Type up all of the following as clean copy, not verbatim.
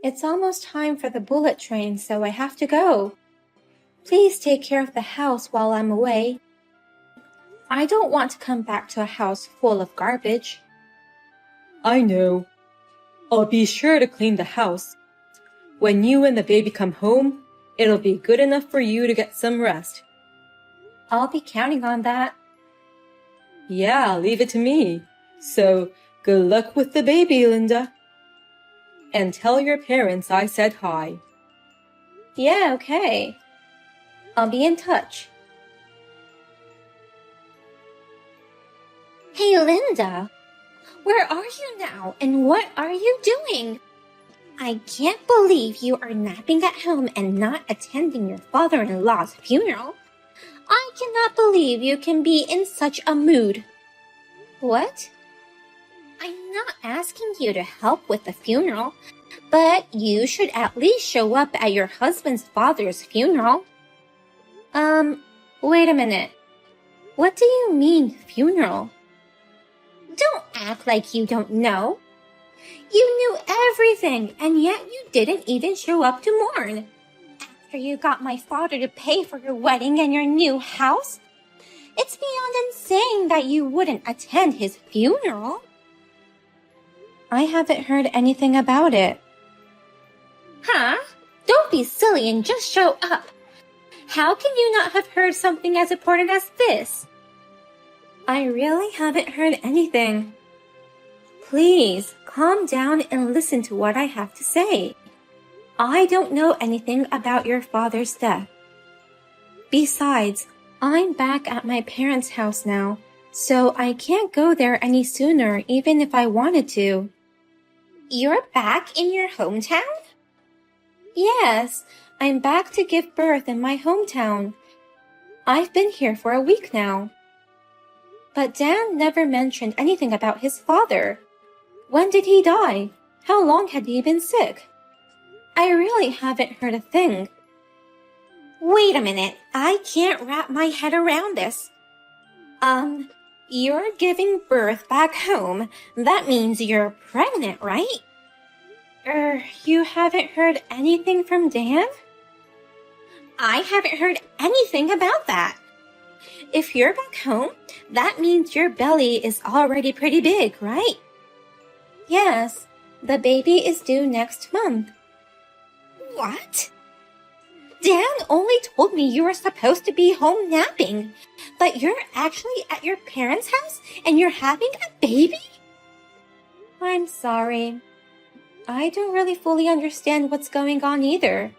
It's almost time for the bullet train, so I have to go. Please take care of the house while I'm away. I don't want to come back to a house full of garbage. I know. I'll be sure to clean the house. When you and the baby come home, it'll be good enough for you to get some rest. I'll be counting on that. Yeah, leave it to me. So, good luck with the baby, Linda. And tell your parents I said hi. Yeah, okay. I'll be in touch. Hey, Linda. Where are you now, and what are you doing? I can't believe you are napping at home and not attending your father-in-law's funeral. I cannot believe you can be in such a mood. What? I'm not asking you to help with the funeral, but you should at least show up at your husband's father's funeral. Wait a minute. What do you mean, funeral? Don't act like you don't know. You knew everything, and yet you didn't even show up to mourn. After you got my father to pay for your wedding and your new house, it's beyond insane that you wouldn't attend his funeral. I haven't heard anything about it. Huh? Don't be silly and just show up. How can you not have heard something as important as this? I really haven't heard anything. Please, calm down and listen to what I have to say. I don't know anything about your father's death. Besides, I'm back at my parents' house now, so I can't go there any sooner even if I wanted to. You're back in your hometown? Yes, I'm back to give birth in my hometown. I've been here for a week now. But Dan never mentioned anything about his father. When did he die? How long had he been sick? I really haven't heard a thing. Wait a minute, I can't wrap my head around this. You're giving birth back home. That means you're pregnant, right? You haven't heard anything from Dan? I haven't heard anything about that. If you're back home, that means your belly is already pretty big, right? Yes, the baby is due next month. What? Dan only told me you were supposed to be home napping, but you're actually at your parents' house and you're having a baby? I'm sorry. I don't really fully understand what's going on either.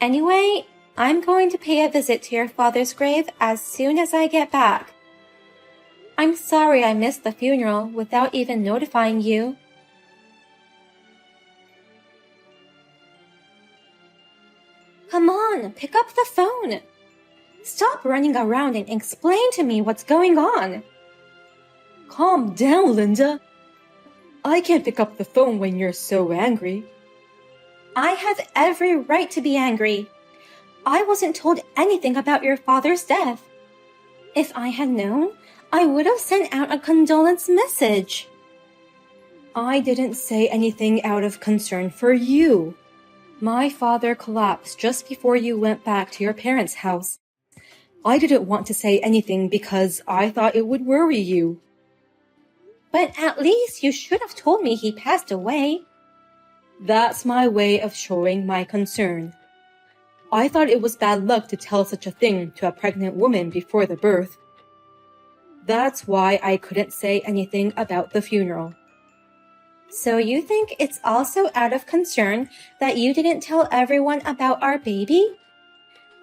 Anyway, I'm going to pay a visit to your father's grave as soon as I get back. I'm sorry I missed the funeral without even notifying you. Come on, pick up the phone. Stop running around and explain to me what's going on. Calm down, Linda. I can't pick up the phone when you're so angry. I have every right to be angry. I wasn't told anything about your father's death. If I had known, I would have sent out a condolence message. I didn't say anything out of concern for you. My father collapsed just before you went back to your parents' house. I didn't want to say anything because I thought it would worry you. But at least you should have told me he passed away. That's my way of showing my concern. I thought it was bad luck to tell such a thing to a pregnant woman before the birth. That's why I couldn't say anything about the funeral. So you think it's also out of concern that you didn't tell everyone about our baby?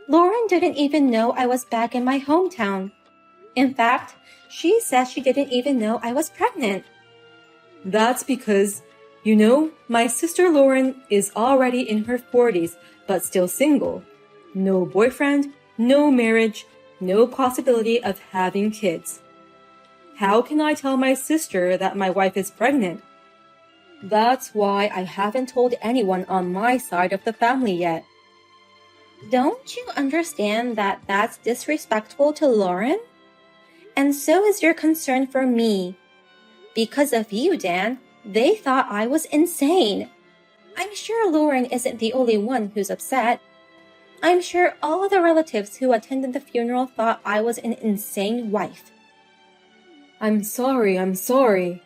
Lauren didn't even know I was back in my hometown. In fact, she says she didn't even know I was pregnant. That's because, you know, my sister Lauren is already in her 40s, but still single. No boyfriend, no marriage, no possibility of having kids. How can I tell my sister that my wife is pregnant? That's why I haven't told anyone on my side of the family yet. Don't you understand that that's disrespectful to Lauren? And so is your concern for me. Because of you, Dan, they thought I was insane. I'm sure Lauren isn't the only one who's upset. I'm sure all the relatives who attended the funeral thought I was an insane wife. I'm sorry.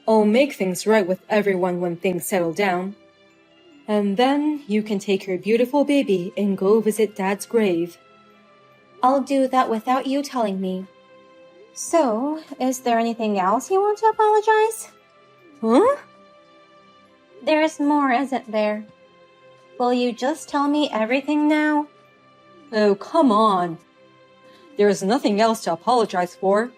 I'll make things right with everyone when things settle down. And then you can take your beautiful baby and go visit Dad's grave. I'll do that without you telling me. So, is there anything else you want to apologize? Huh? There's more, isn't there? Will you just tell me everything now? Oh, come on. There's nothing else to apologize for.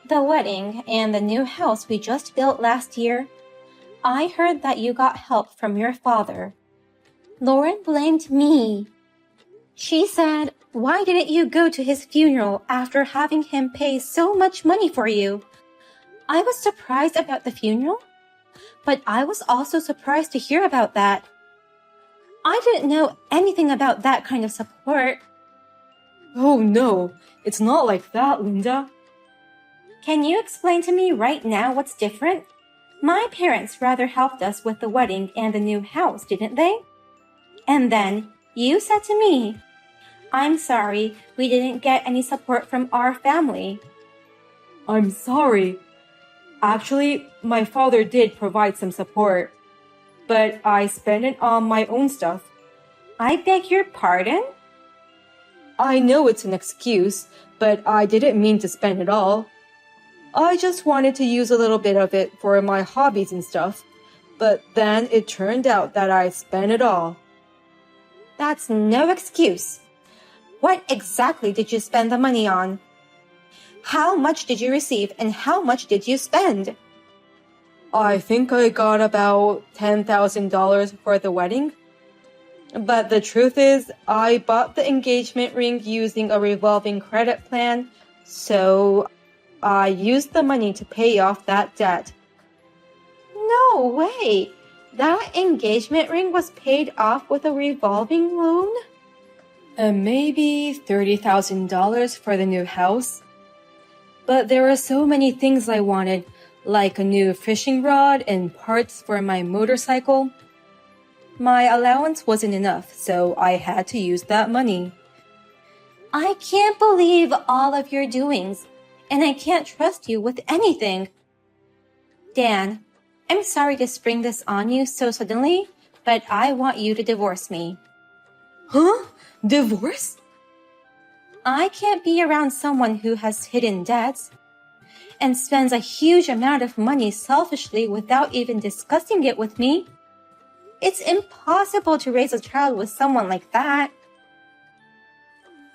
The wedding and the new house we just built last year. I heard that you got help from your father. Lauren blamed me. She said, "Why didn't you go to his funeral after having him pay so much money for you?" I was surprised about the funeral, but I was also surprised to hear about that. I didn't know anything about that kind of support. Oh no, it's not like that, Linda. Can you explain to me right now what's different? My parents rather helped us with the wedding and the new house, didn't they? And then you said to me, "I'm sorry, we didn't get any support from our family." I'm sorry. Actually, my father did provide some support, but I spent it on my own stuff. I beg your pardon? I know it's an excuse, but I didn't mean to spend it all. I just wanted to use a little bit of it for my hobbies and stuff, but then it turned out that I spent it all. That's no excuse. What exactly did you spend the money on? How much did you receive and how much did you spend? I think I got about $10,000 for the wedding. But the truth is, I bought the engagement ring using a revolving credit plan, so I used the money to pay off that debt. No way! That engagement ring was paid off with a revolving loan? And maybe $30,000 for the new house. But there were so many things I wanted, like a new fishing rod and parts for my motorcycle. My allowance wasn't enough, so I had to use that money. I can't believe all of your doings, and I can't trust you with anything. Dan, I'm sorry to spring this on you so suddenly, but I want you to divorce me. Huh? Divorce? I can't be around someone who has hidden debts and spends a huge amount of money selfishly without even discussing it with me. It's impossible to raise a child with someone like that.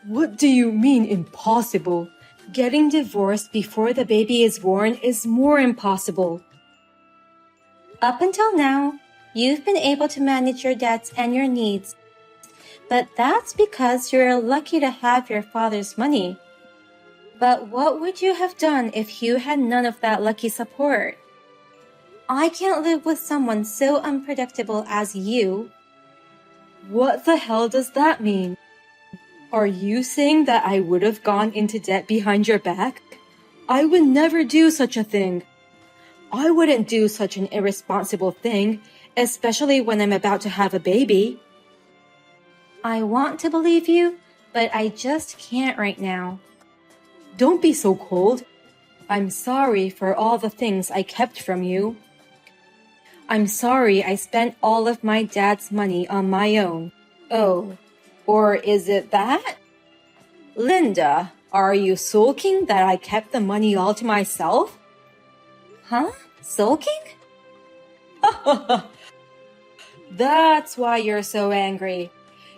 What do you mean impossible? Getting divorced before the baby is born is more impossible. Up until now, you've been able to manage your debts and your needs. But that's because you're lucky to have your father's money. But what would you have done if you had none of that lucky support? I can't live with someone so unpredictable as you. What the hell does that mean? Are you saying that I would have gone into debt behind your back? I would never do such a thing. I wouldn't do such an irresponsible thing, especially when I'm about to have a baby. I want to believe you, but I just can't right now. Don't be so cold. I'm sorry for all the things I kept from you. I'm sorry I spent all of my dad's money on my own. Oh, or is it that? Linda, are you sulking that I kept the money all to myself? Huh? Sulking? That's why you're so angry.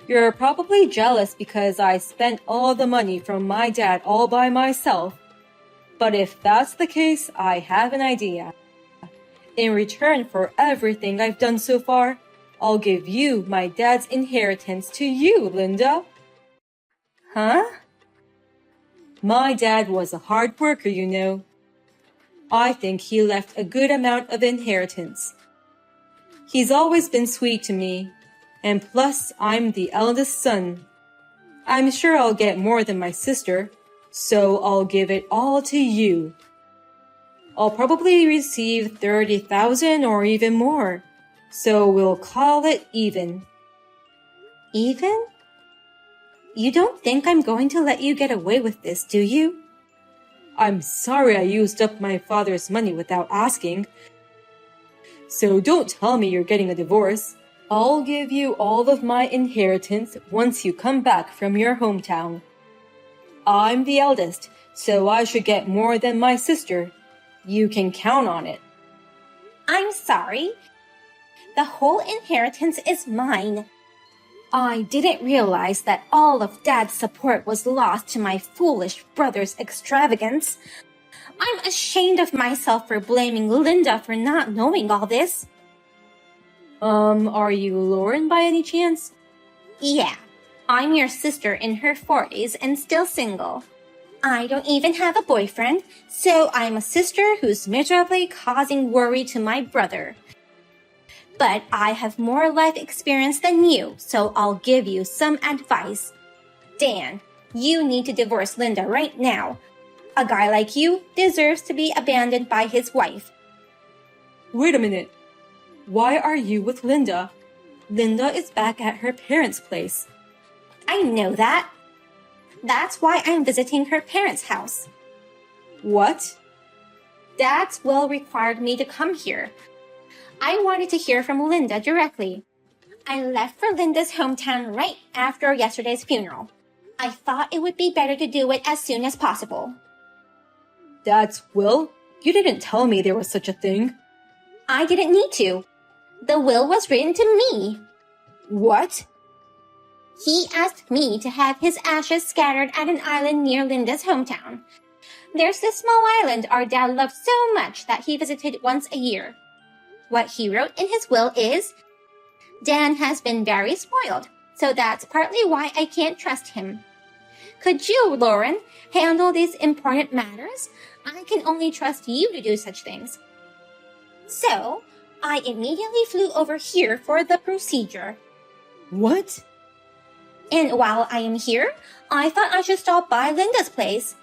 You're probably jealous because I spent all the money from my dad all by myself. But if that's the case, I have an idea. In return for everything I've done so far, I'll give you my dad's inheritance to you, Linda. Huh? My dad was a hard worker, you know. I think he left a good amount of inheritance. He's always been sweet to me, and plus I'm the eldest son. I'm sure I'll get more than my sister, so I'll give it all to you. I'll probably receive $30,000 or even more, So we'll call it even. Even? You don't think I'm going to let you get away with this, do you? I'm sorry I used up my father's money without asking. So don't tell me you're getting a divorce. I'll give you all of my inheritance once you come back from your hometown. I'm the eldest, so I should get more than my sister. You can count on it. I'm sorry. The whole inheritance is mine. I didn't realize that all of Dad's support was lost to my foolish brother's extravagance. I'm ashamed of myself for blaming Linda for not knowing all this. Are you Lauren by any chance? Yeah, I'm your sister in her 40s and still single. I don't even have a boyfriend, so I'm a sister who's miserably causing worry to my brother. But I have more life experience than you, so I'll give you some advice. Dan, you need to divorce Linda right now. A guy like you deserves to be abandoned by his wife. Wait a minute. Why are you with Linda? Linda is back at her parents' place. I know that. That's why I'm visiting her parents' house. What? Dad's will required me to come here. I wanted to hear from Linda directly. I left for Linda's hometown right after yesterday's funeral. I thought it would be better to do it as soon as possible. Dad's will? You didn't tell me there was such a thing. I didn't need to. The will was written to me. What? He asked me to have his ashes scattered at an island near Linda's hometown. There's this small island our dad loved so much that he visited once a year. What he wrote in his will is, Dan has been very spoiled, so that's partly why I can't trust him. Could you, Lauren, handle these important matters? I can only trust you to do such things. So, I immediately flew over here for the procedure. What? And while I am here, I thought I should stop by Linda's place.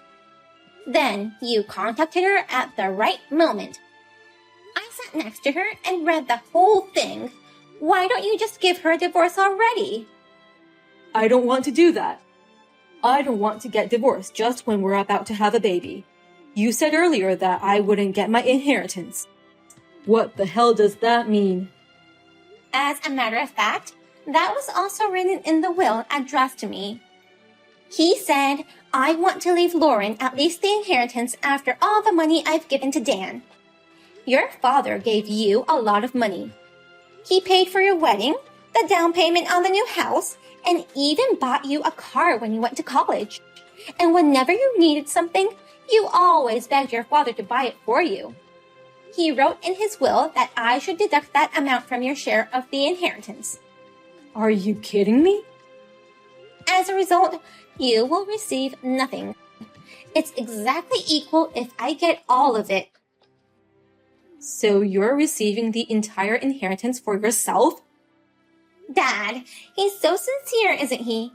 Then you contacted her at the right moment. I sat next to her and read the whole thing. Why don't you just give her a divorce already? I don't want to do that. I don't want to get divorced just when we're about to have a baby. You said earlier that I wouldn't get my inheritance. What the hell does that mean? As a matter of fact, that was also written in the will addressed to me. He said, I want to leave Lauren at least the inheritance after all the money I've given to Dan. Your father gave you a lot of money. He paid for your wedding, the down payment on the new house, and even bought you a car when you went to college. And whenever you needed something, you always begged your father to buy it for you. He wrote in his will that I should deduct that amount from your share of the inheritance. Are you kidding me? As a result, you will receive nothing. It's exactly equal if I get all of it. So you're receiving the entire inheritance for yourself? Dad, he's so sincere, isn't he?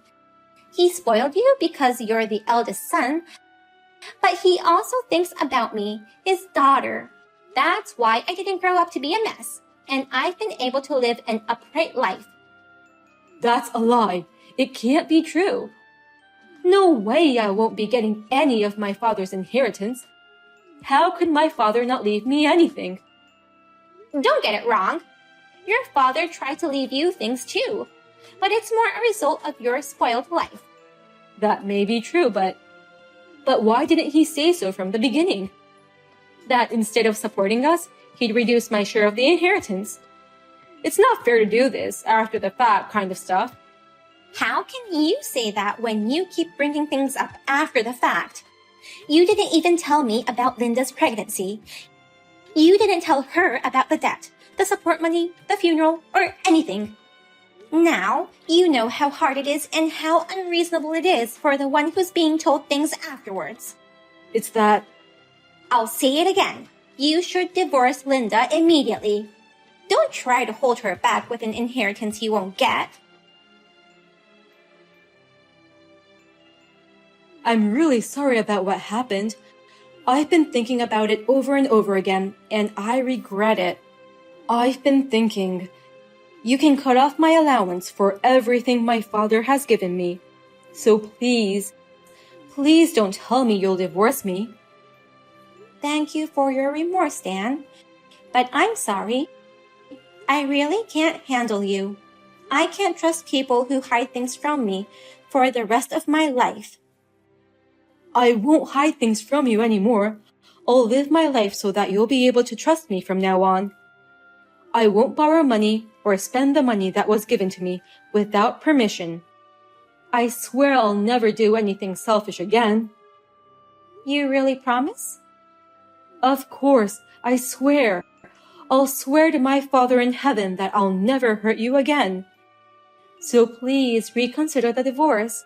He spoiled you because you're the eldest son, but he also thinks about me, his daughter. That's why I didn't grow up to be a mess, and I've been able to live an upright life. That's a lie. It can't be true. No way I won't be getting any of my father's inheritance. How could my father not leave me anything? Don't get it wrong. Your father tried to leave you things too, but it's more a result of your spoiled life. That may be true, but why didn't he say so from the beginning? That instead of supporting us, he'd reduce my share of the inheritance. It's not fair to do this after the fact kind of stuff. How can you say that when you keep bringing things up after the fact? You didn't even tell me about Linda's pregnancy. You didn't tell her about the debt, the support money, the funeral, or anything. Now, you know how hard it is and how unreasonable it is for the one who's being told things afterwards. It's that... I'll say it again. You should divorce Linda immediately. Don't try to hold her back with an inheritance you won't get. I'm really sorry about what happened. I've been thinking about it over and over again, and I regret it. I've been thinking, You can cut off my allowance for everything my father has given me. So please, please don't tell me you'll divorce me. Thank you for your remorse, Dan. But I'm sorry. I really can't handle you. I can't trust people who hide things from me for the rest of my life. I won't hide things from you anymore. I'll live my life so that you'll be able to trust me from now on. I won't borrow money or spend the money that was given to me without permission. I swear I'll never do anything selfish again. You really promise? Of course, I swear. I'll swear to my Father in heaven that I'll never hurt you again. So please reconsider the divorce.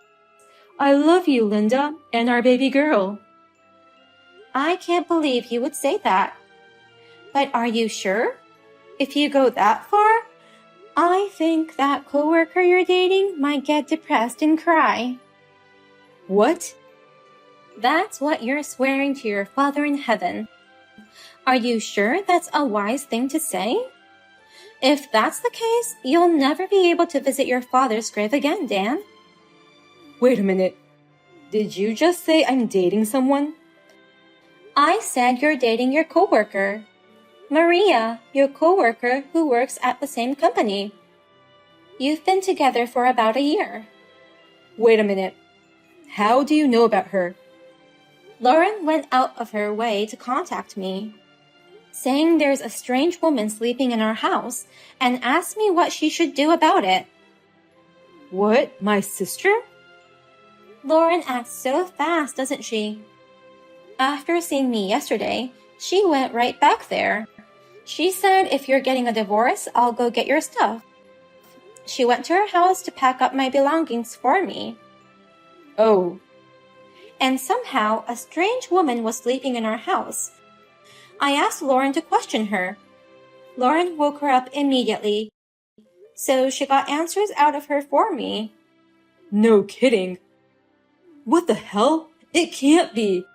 I love you, Linda, and our baby girl. I can't believe you would say that. But are you sure? If you go that far, I think that coworker you're dating might get depressed and cry. What? That's what you're swearing to your Father in heaven. Are you sure that's a wise thing to say? If that's the case, you'll never be able to visit your father's grave again, Dan. Wait a minute. Did you just say I'm dating someone? I said you're dating your coworker. Maria, your coworker who works at the same company. You've been together for about a year. Wait a minute. How do you know about her? Lauren went out of her way to contact me, saying there's a strange woman sleeping in our house and asked me what she should do about it. What? My sister? Lauren acts so fast, doesn't she? After seeing me yesterday, she went right back there. She said if you're getting a divorce, I'll go get your stuff. She went to her house to pack up my belongings for me. Oh. And somehow a strange woman was sleeping in our house. I asked Lauren to question her. Lauren woke her up immediately, so she got answers out of her for me. No kidding. What the hell? It can't be.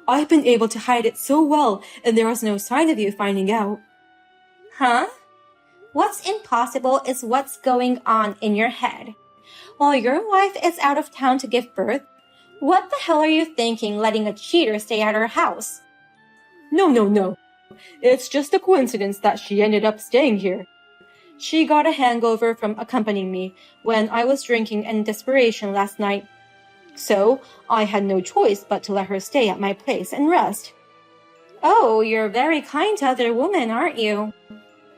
I've been able to hide it so well, and there was no sign of you finding out. Huh? What's impossible is what's going on in your head. While your wife is out of town to give birth, what the hell are you thinking letting a cheater stay at her house? No. It's just a coincidence that she ended up staying here. She got a hangover from accompanying me when I was drinking in desperation last night. So I had no choice but to let her stay at my place and rest. Oh, you're very kind to other women, aren't you?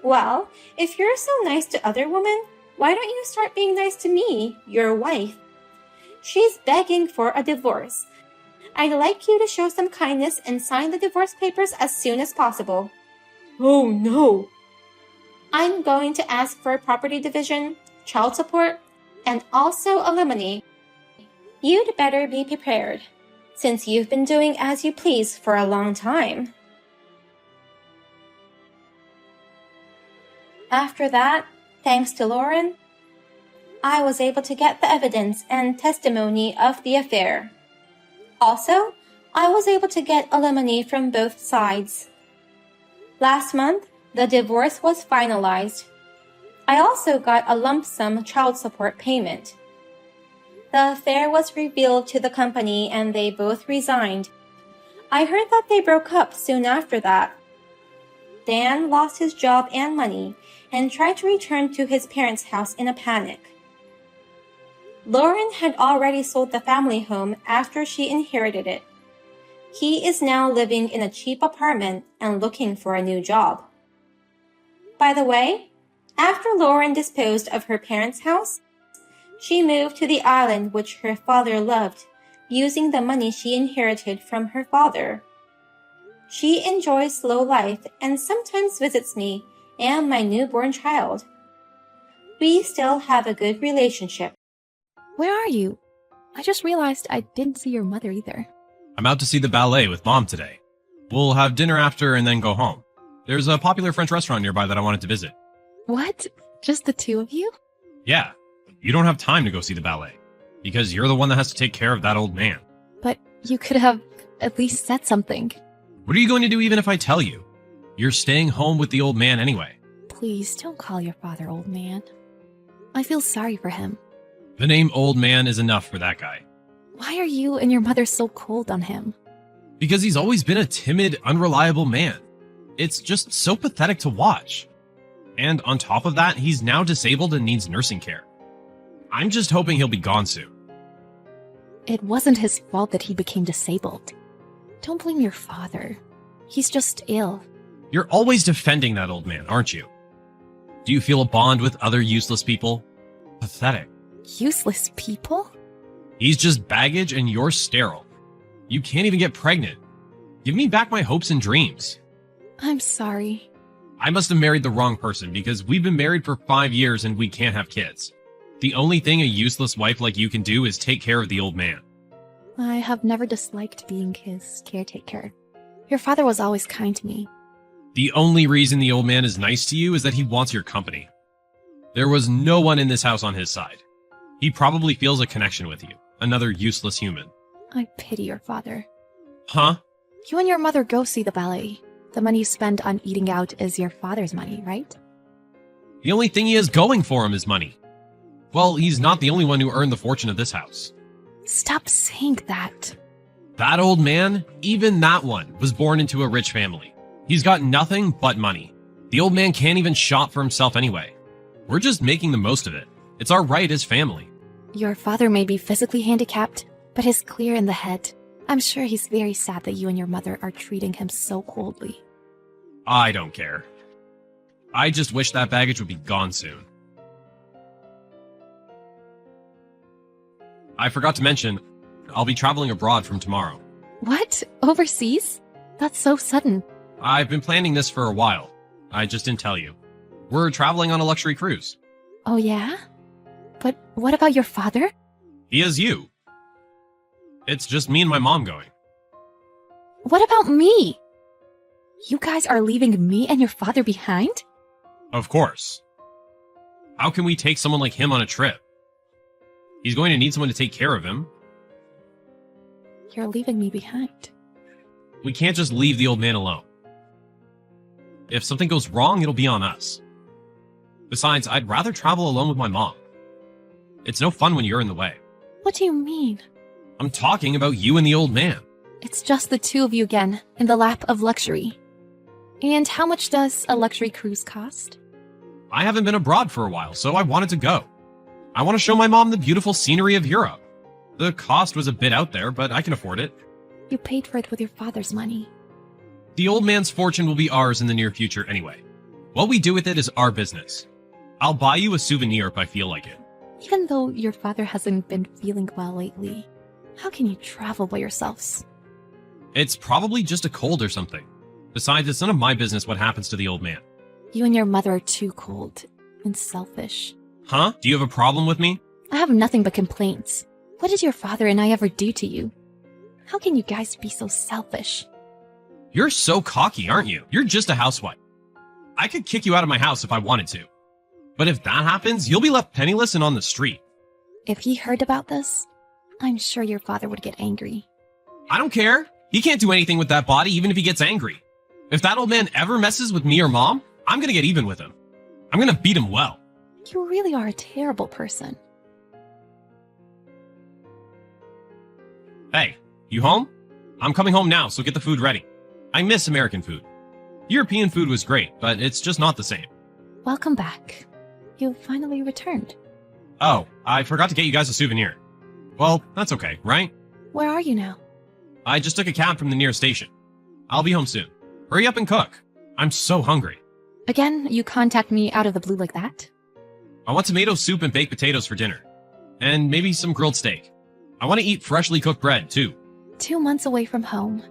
Well, if you're so nice to other women, why don't you start being nice to me, your wife? She's begging for a divorce. I'd like you to show some kindness and sign the divorce papers as soon as possible. Oh, no. I'm going to ask for property division, child support, and also alimony. You'd better be prepared, since you've been doing as you please for a long time. After that, thanks to Lauren, I was able to get the evidence and testimony of the affair. Also, I was able to get alimony from both sides. Last month, the divorce was finalized. I also got a lump sum child support payment. The affair was revealed to the company and they both resigned. I heard that they broke up soon after that. Dan lost his job and money and tried to return to his parents' house in a panic. Lauren had already sold the family home after she inherited it. He is now living in a cheap apartment and looking for a new job. By the way, after Lauren disposed of her parents' house, she moved to the island which her father loved, using the money she inherited from her father. She enjoys slow life and sometimes visits me and my newborn child. We still have a good relationship. Where are you? I just realized I didn't see your mother either. I'm out to see the ballet with Mom today. We'll have dinner after and then go home. There's a popular French restaurant nearby that I wanted to visit. What? Just the two of you? Yeah, you don't have time to go see the ballet, because you're the one that has to take care of that old man. But you could have at least said something. What are you going to do even if I tell you? You're staying home with the old man anyway. Please don't call your father old man. I feel sorry for him. The name old man is enough for that guy. Why are you and your mother so cold on him? Because he's always been a timid, unreliable man. It's just so pathetic to watch. And on top of that, he's now disabled and needs nursing care. I'm just hoping he'll be gone soon. It wasn't his fault that he became disabled. Don't blame your father. He's just ill. You're always defending that old man, aren't you? Do you feel a bond with other useless people? Pathetic. Useless people? He's just baggage and you're sterile. You can't even get pregnant. Give me back my hopes and dreams. I'm sorry. I must have married the wrong person because we've been married for 5 years and we can't have kids. The only thing a useless wife like you can do is take care of the old man. I have never disliked being his caretaker. Your father was always kind to me. The only reason the old man is nice to you is that he wants your company. There was no one in this house on his side. He probably feels a connection with you, another useless human. I pity your father. Huh? You and your mother go see the ballet. The money you spend on eating out is your father's money, right? The only thing he has going for him is money. Well, he's not the only one who earned the fortune of this house. Stop saying that. That old man, even that one, was born into a rich family. He's got nothing but money. The old man can't even shop for himself anyway. We're just making the most of it. It's our right as family. Your father may be physically handicapped, but he's clear in the head. I'm sure he's very sad that you and your mother are treating him so coldly. I don't care. I just wish that baggage would be gone soon. I forgot to mention, I'll be traveling abroad from tomorrow. What? Overseas? That's so sudden. I've been planning this for a while. I just didn't tell you. We're traveling on a luxury cruise. Oh yeah? But what about your father? He has you. It's just me and my mom going. What about me? You guys are leaving me and your father behind? Of course. How can we take someone like him on a trip? He's going to need someone to take care of him. You're leaving me behind. We can't just leave the old man alone. If something goes wrong, it'll be on us. Besides, I'd rather travel alone with my mom. It's no fun when you're in the way. What do you mean? I'm talking about you and the old man. It's just the two of you again, in the lap of luxury. And how much does a luxury cruise cost? I haven't been abroad for a while, so I wanted to go. I want to show my mom the beautiful scenery of Europe. The cost was a bit out there, but I can afford it. You paid for it with your father's money. The old man's fortune will be ours in the near future anyway. What we do with it is our business. I'll buy you a souvenir if I feel like it. Even though your father hasn't been feeling well lately, how can you travel by yourselves? It's probably just a cold or something. Besides, it's none of my business what happens to the old man. You and your mother are too cold and selfish. Huh? Do you have a problem with me? I have nothing but complaints. What did your father and I ever do to you? How can you guys be so selfish? You're so cocky, aren't you? You're just a housewife. I could kick you out of my house if I wanted to. But if that happens, you'll be left penniless and on the street. If he heard about this, I'm sure your father would get angry. I don't care. He can't do anything with that body even if he gets angry. If that old man ever messes with me or mom, I'm gonna get even with him. I'm gonna beat him well. You really are a terrible person. Hey, you home? I'm coming home now, so get the food ready. I miss American food. European food was great, but it's just not the same. Welcome back. You finally returned. Oh, I forgot to get you guys a souvenir. Well, that's okay, right? Where are you now? I just took a cab from the nearest station. I'll be home soon. Hurry up and cook. I'm so hungry. Again, you contact me out of the blue like that? I want tomato soup and baked potatoes for dinner. And maybe some grilled steak. I want to eat freshly cooked bread, too. 2 months away from home.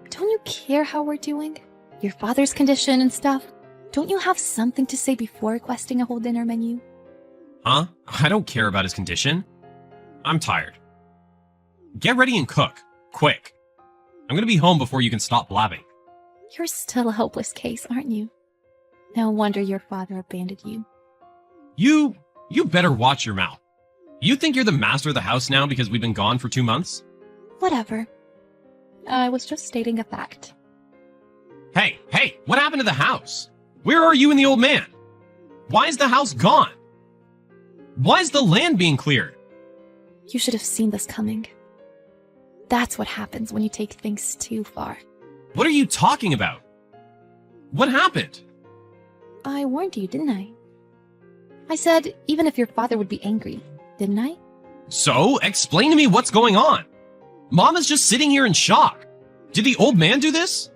Don't you care how we're doing? Your father's condition and stuff? Don't you have something to say before requesting a whole dinner menu? Huh? I don't care about his condition. I'm tired. Get ready and cook. Quick. I'm gonna be home before you can stop blabbing. You're still a hopeless case, aren't you? No wonder your father abandoned you. You better watch your mouth. You think you're the master of the house now because we've been gone for 2 months? Whatever. I was just stating a fact. Hey, what happened to the house? Where are you and the old man? Why is the house gone? Why is the land being cleared? You should have seen this coming. That's what happens when you take things too far. What are you talking about? What happened? I warned you, didn't I? I said even if your father would be angry, didn't I? So, explain to me what's going on. Mom is just sitting here in shock. Did the old man do this?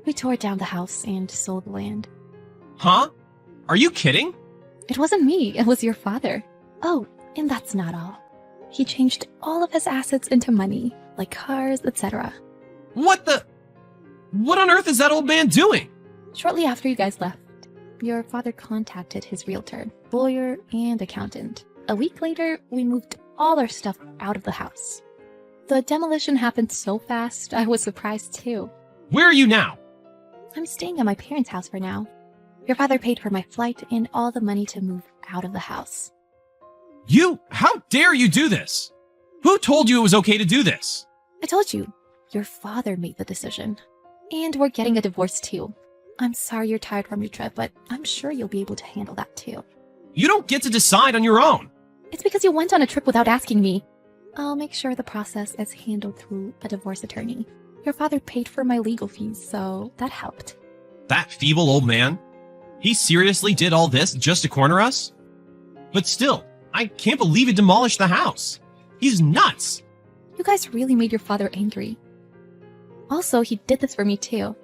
We tore down the house and sold the land. Huh? Are you kidding? It wasn't me, it was your father. Oh, and that's not all. He changed all of his assets into money, like cars, etc. What on earth is that old man doing? Shortly after you guys left, your father contacted his realtor, lawyer, and accountant. A week later, we moved all our stuff out of the house. The demolition happened so fast, I was surprised too. Where are you now? I'm staying at my parents' house for now. Your father paid for my flight and all the money to move out of the house. How dare you do this? Who told you it was okay to do this? I told you, your father made the decision. And we're getting a divorce too. I'm sorry you're tired from your trip, but I'm sure you'll be able to handle that too. You don't get to decide on your own. It's because you went on a trip without asking me. I'll make sure the process is handled through a divorce attorney. Your father paid for my legal fees, so that helped. That feeble old man? He seriously did all this just to corner us? But still, I can't believe he demolished the house. He's nuts. You guys really made your father angry. Also, he did this for me too.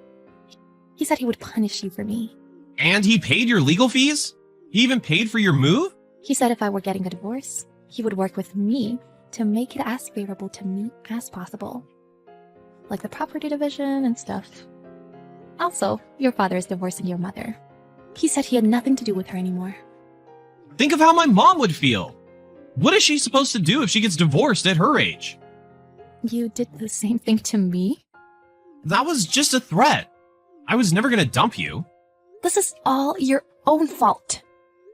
He said he would punish you for me. And he paid your legal fees? He even paid for your move? He said if I were getting a divorce, he would work with me to make it as favorable to me as possible. Like the property division and stuff. Also, your father is divorcing your mother. He said he had nothing to do with her anymore. Think of how my mom would feel. What is she supposed to do if she gets divorced at her age? You did the same thing to me? That was just a threat. I was never gonna dump you. This is all your own fault.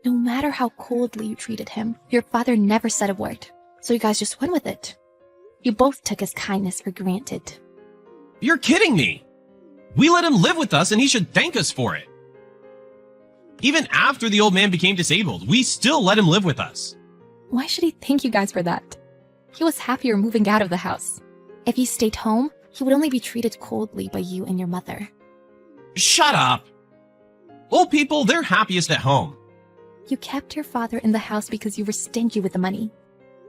No matter how coldly you treated him, your father never said a word. So you guys just went with it. You both took his kindness for granted. You're kidding me. We let him live with us and he should thank us for it. Even after the old man became disabled, we still let him live with us. Why should he thank you guys for that? He was happier moving out of the house. If he stayed home, he would only be treated coldly by you and your mother. Shut up. Old people, they're happiest at home. You kept your father in the house because you were stingy with the money.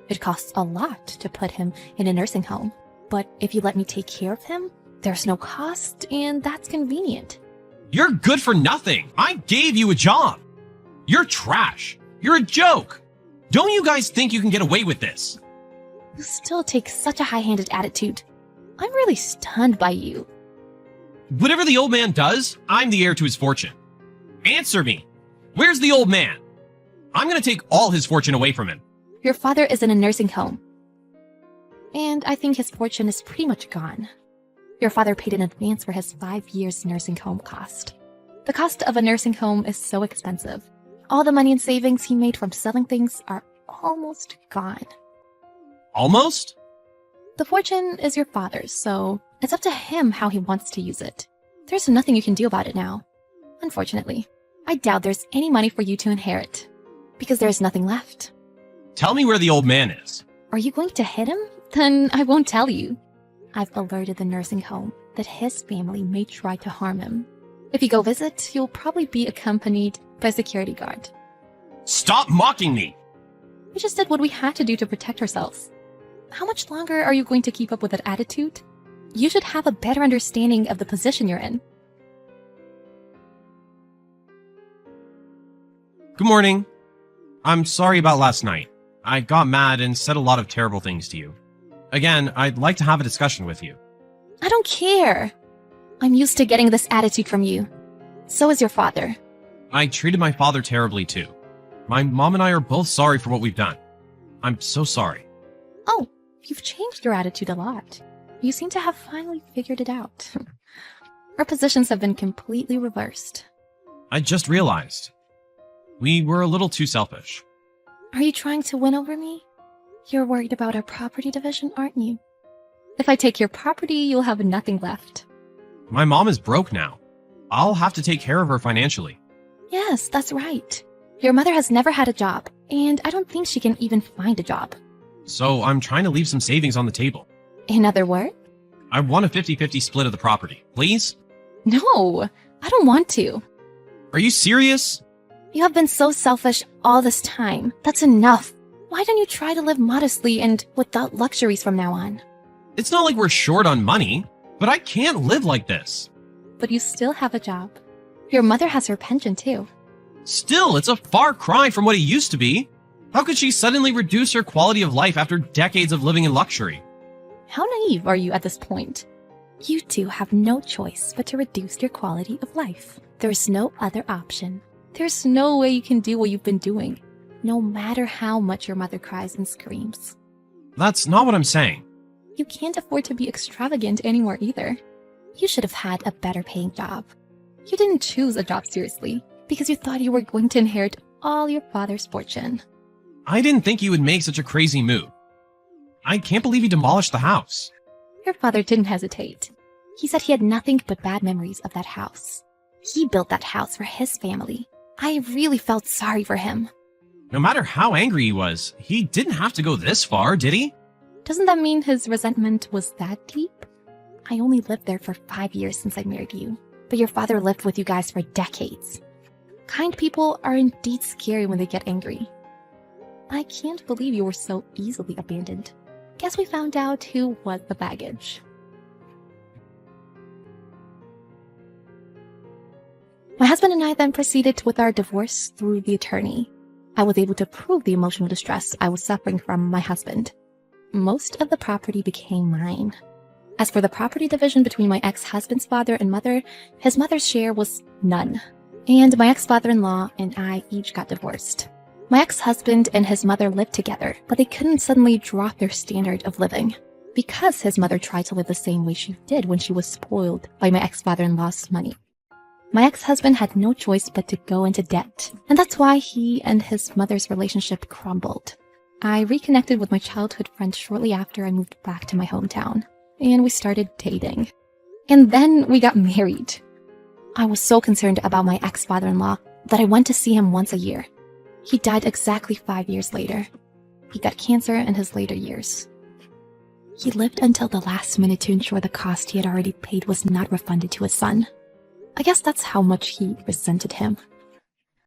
It costs a lot to put him in a nursing home. But if you let me take care of him, there's no cost, and that's convenient. You're good for nothing. I gave you a job. You're trash. You're a joke. Don't you guys think you can get away with this? You still take such a high-handed attitude. I'm really stunned by you. Whatever the old man does, I'm the heir to his fortune. Answer me. Where's the old man? I'm gonna take all his fortune away from him. Your father is in a nursing home. And I think his fortune is pretty much gone. Your father paid in advance for his 5 years nursing home cost. The cost of a nursing home is so expensive. All the money and savings he made from selling things are almost gone. Almost? The fortune is your father's, so it's up to him how he wants to use it. There's nothing you can do about it now. Unfortunately, I doubt there's any money for you to inherit, because there's nothing left. Tell me where the old man is. Are you going to hit him? Then I won't tell you. I've alerted the nursing home that his family may try to harm him. If you go visit, you'll probably be accompanied by a security guard. Stop mocking me! We just did what we had to do to protect ourselves. How much longer are you going to keep up with that attitude? You should have a better understanding of the position you're in. Good morning. I'm sorry about last night. I got mad and said a lot of terrible things to you. Again, I'd like to have a discussion with you. I don't care. I'm used to getting this attitude from you. So is your father. I treated my father terribly too. My mom and I are both sorry for what we've done. I'm so sorry. Oh, you've changed your attitude a lot. You seem to have finally figured it out. Our positions have been completely reversed. I just realized. We were a little too selfish. Are you trying to win over me? You're worried about our property division, aren't you? If I take your property, you'll have nothing left. My mom is broke now. I'll have to take care of her financially. Yes, that's right. Your mother has never had a job, And I don't think she can even find a job. So I'm trying to leave some savings on the table. In other words, I want a 50-50 split of the property, please? no, I don't want to. Are you serious? You have been so selfish all this time. That's enough. Why don't you try to live modestly and without luxuries from now on? It's not like we're short on money, but I can't live like this. But you still have a job. Your mother has her pension too. Still, it's a far cry from what it used to be. How could she suddenly reduce her quality of life after decades of living in luxury? How naive are you at this point? You two have no choice but to reduce your quality of life. There's no other option. There's no way you can do what you've been doing, no matter how much your mother cries and screams. That's not what I'm saying. You can't afford to be extravagant anymore either. You should have had a better paying job. You didn't choose a job seriously because you thought you were going to inherit all your father's fortune. I didn't think you would make such a crazy move. I can't believe you demolished the house. Your father didn't hesitate. He said he had nothing but bad memories of that house. He built that house for his family. I really felt sorry for him. No matter how angry he was, he didn't have to go this far, did he? Doesn't that mean his resentment was that deep? I only lived there for 5 years since I married you, but your father lived with you guys for decades. Kind people are indeed scary when they get angry. I can't believe you were so easily abandoned. Guess we found out who was the baggage. My husband and I then proceeded with our divorce through the attorney. I was able to prove the emotional distress I was suffering from my husband. Most of the property became mine. As for the property division between my ex-husband's father and mother, his mother's share was none. And my ex-father-in-law and I each got divorced. My ex-husband and his mother lived together, but they couldn't suddenly drop their standard of living because his mother tried to live the same way she did when she was spoiled by my ex-father-in-law's money. My ex-husband had no choice but to go into debt, and that's why he and his mother's relationship crumbled. I reconnected with my childhood friend shortly after I moved back to my hometown, and we started dating. And then we got married. I was so concerned about my ex-father-in-law that I went to see him once a year. He died exactly 5 years later. He got cancer in his later years. He lived until the last minute to ensure the cost he had already paid was not refunded to his son. I guess that's how much he resented him.